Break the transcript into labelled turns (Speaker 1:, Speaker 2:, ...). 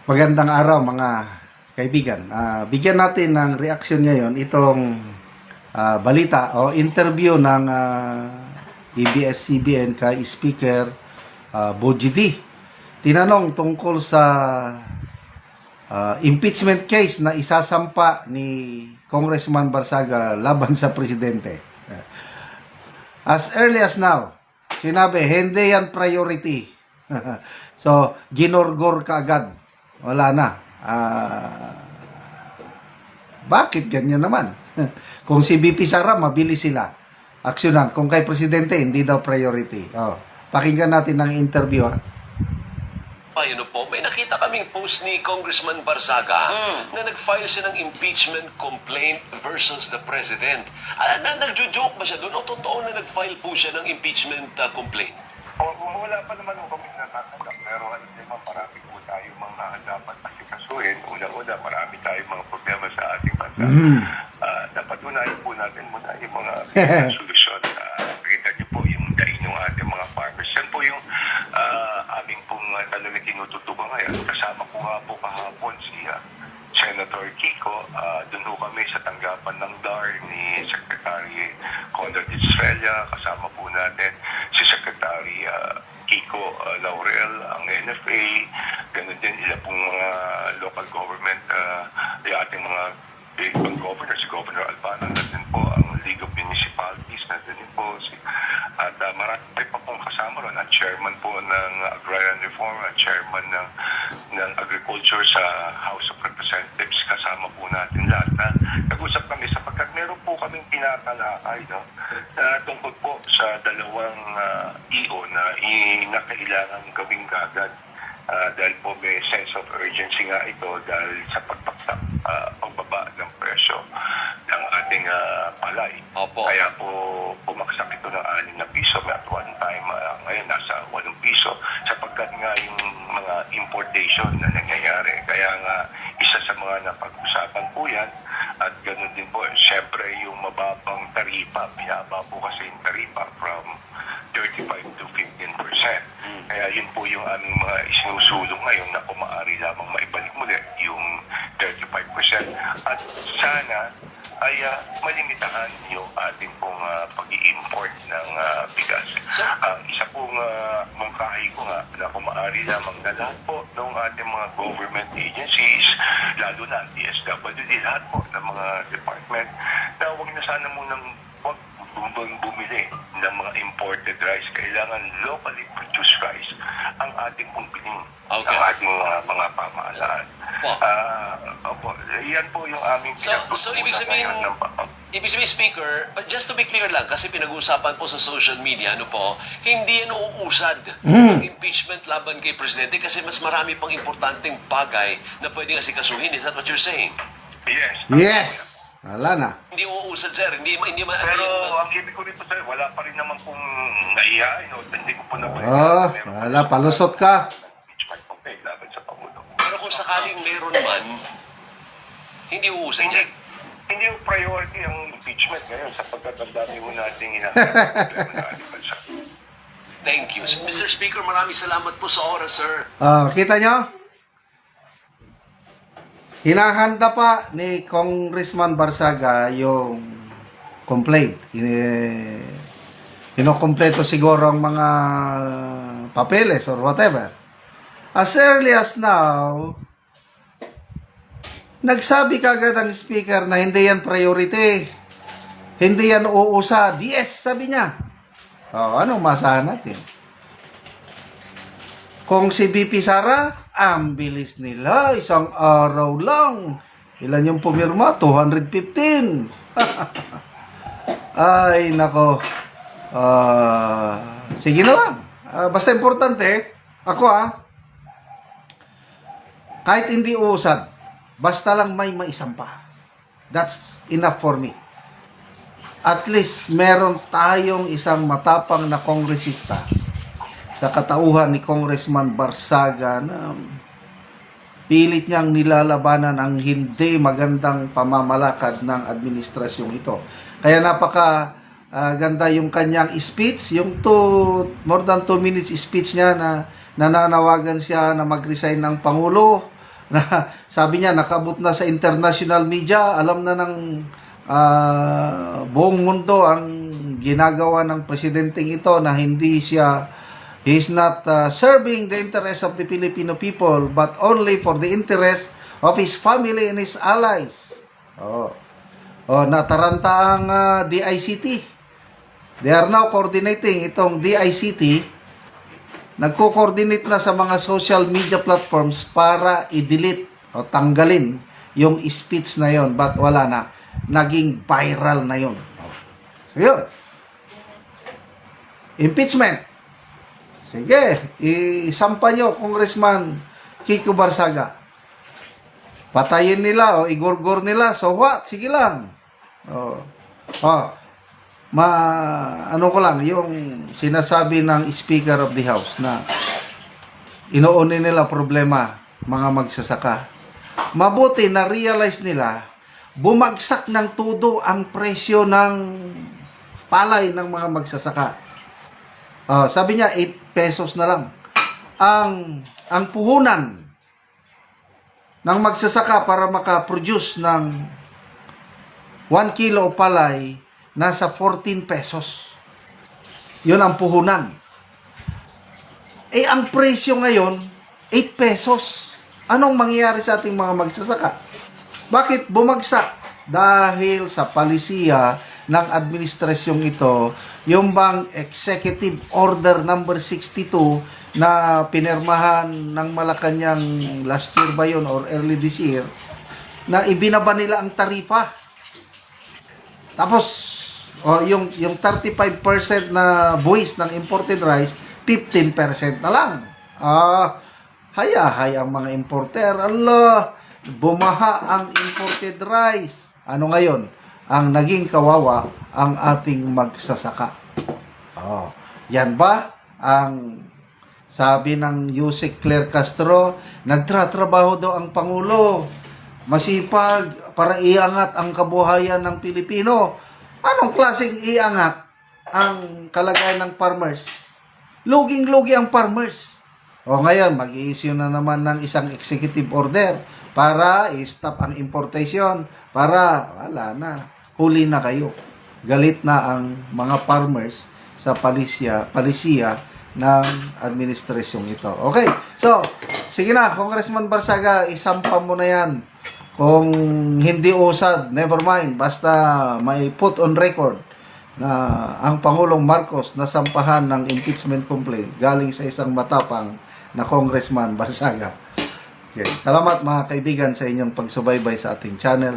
Speaker 1: Magandang araw mga kaibigan. Bigyan natin ng reaksyon ngayon itong balita o interview ng ABS-CBN kay Speaker Bogie D. Tinanong tungkol sa impeachment case na isasampa ni Congressman Barsaga laban sa presidente. As early as now, sinabi, hindi yan priority. So, ginorgor ka agad. Wala na. Bakit ganyan naman? Kung si BP Sara, mabilis sila. Aksyonan. Kung kay Presidente, hindi daw priority. Pakinggan natin ang interview.
Speaker 2: Ano po, may nakita kaming post ni Congressman Barzaga na nag-file siya ng impeachment complaint versus the President. Nagjo-joke ba siya doon o totoo na nag-file po siya ng impeachment complaint?
Speaker 3: Wala pa naman kami natatanggap, pero alam niyo naman, marami po tayo mga dapat asikasuhin. Una-una, marami tayong mga problema sa ating bansa. Dapat unahin po natin muna yung mga solusyon. Pakita niyo po yung daing ng ating mga farmers. Yan po yung aming pong talagang tinututukan ngayon. Kasama ko nga po kahapon si Senator Kiko. Doon po kami sa tanggapan ng DAR ni Secretary Conrad Estrella. Kasama po natin si Secretary Kiko Laurel, ang NFA, ganun din ilang pong mga local government, yung ating mga ibang governors, si Governor Albano, nandun po ang League of Municipalities, nandun din po, at marami pa pong kasama ron, ang chairman po ng Agrarian Reform, ang chairman ng Agriculture sa House of Representatives, kasama po natin lahat na nag-usap kami sapagkat meron po kaming tinatalakay, no, na tungkol po sa dalawang EO na kailangan gawing gagad dahil po may sense of urgency nga ito dahil sa pagbaba ng presyo ng ating palay.
Speaker 2: Opo.
Speaker 3: Kaya po pumaksak ito ng 6 na piso at one time ngayon nasa 8 piso sapagkat nga yung mga importation na nangyayari. Kaya nga isa sa mga napag-usapan po yan at ganoon din po syempre yung mababang taripa, binaba po kasi yung taripa from 35 to 15%. Kaya yun po yung aming mga isinusulong ngayon na kung maaari lamang maibalik muli yung 35%. At sana ay malimitahan yung ating pong pag-i-import ng bigas. Ang isa pong mungkahi ko nga na kung maaari lamang na lahat po ng ating mga government agencies, lalo na ang DSWD, lahat po ng mga department, na huwag na sana munang bumili ng mga imported rice. Kailangan locally produced rice ang ating pong piling, ang ating mga pamahalaan. Opo, yan po yung aming
Speaker 2: So ibig sabihin, Speaker, but just to be clear lang, kasi pinag-uusapan po sa social media, ano po, hindi yan uusad ang impeachment laban kay Presidente kasi mas marami pang importanteng bagay na pwedeng asikasuhin. Is that what you're saying?
Speaker 3: Yes.
Speaker 1: Yes! Wala na.
Speaker 2: Hindi uusad, sir. Hindi
Speaker 3: Pero ang ibig ko rito sir, wala pa rin naman kung naiyain o hindi ko po na
Speaker 1: Wala, palusot ka.
Speaker 3: impeachment complaint laban sa Pangulo.
Speaker 2: Pero kung sakaling meron man, hindi uusad yan.
Speaker 3: Hindi yung priority ang impeachment ngayon sapagkat ang dami mo nating hinahanap na ating bansa.
Speaker 2: Thank you. Mr. Speaker, maraming salamat po sa oras, sir.
Speaker 1: Kita nyo? Hinahanda pa ni Congressman Barsaga yung complaint. Inokompleto siguro ang mga papeles or whatever. As early as now, nagsabi kagad ang speaker na hindi yan priority. Hindi yan uusad. Yes, sabi niya. Anong masahan natin? Kung si BP Sara, ang bilis nila. Isang araw lang. Ilan yung pumirma? 215. Ay, nako. Sige na lang. Basta importante, ako kahit hindi uusad, basta lang may maisampa. That's enough for me. At least, meron tayong isang matapang na kongresista sa katauhan ni Congressman Barsaga na pilit niyang nilalabanan ang hindi magandang pamamalakad ng administrasyong ito. Kaya napaka ganda yung kanyang speech, yung more than 2 minutes speech niya na nananawagan siya na mag-resign ng Pangulo na sabi niya nakabot na sa international media, alam na ng buong mundo ang ginagawa ng presidenteng ito na he's not serving the interest of the Filipino people but only for the interest of his family and his allies. Nataranta ang DICT. They are now coordinating itong DICT. Nagko-coordinate na sa mga social media platforms para i-delete o tanggalin yung speech na yon, but wala na. Naging viral na yon. Yun. Impeachment. Sige, isampa nyo, Congressman Kiko Barsaga. Patayin nila o igorgor nila, so what? Sige lang. Ano ko lang, yung sinasabi ng Speaker of the House na inuunin nila problema, mga magsasaka. Mabuti na realize nila, bumagsak ng todo ang presyo ng palay ng mga magsasaka. Sabi niya, 8 pesos na lang. Ang puhunan ng magsasaka para makaproduce ng 1 kilo palay, nasa 14 pesos. Yun ang puhunan. Ang presyo ngayon, 8 pesos. Anong mangyayari sa ating mga magsasaka? Bakit bumagsak? Dahil sa palisiya ng administrasyong ito, yung bang Executive Order number 62 na pinirmahan ng Malacanang last year ba yun or early this year, na ibinaba nila ang tarifa. Tapos, yung 35% na buwis ng imported rice, 15% na lang. Hayahay ang mga importer. Allah, bumaha ang imported rice. Ano ngayon? Ang naging kawawa ang ating magsasaka. Yan ba ang sabi ng Yusek Claire Castro? Nagtratrabaho daw ang Pangulo. Masipag para iangat ang kabuhayan ng Pilipino. Anong klaseng iangat ang kalagayan ng farmers? Luging-lugi ang farmers. Ngayon, mag-i-issue na naman ng isang executive order para i-stop ang importation, para wala na, huli na kayo. Galit na ang mga farmers sa palisiya ng administrasyong ito. Okay, so, sige na, Congressman Barsaga, isampa mo na yan. Kung hindi usad, never mind. Basta may put on record na ang Pangulong Marcos nasampahan ng impeachment complaint galing sa isang matapang na Congressman Barsaga. Okay. Salamat mga kaibigan sa inyong pagsubaybay sa ating channel.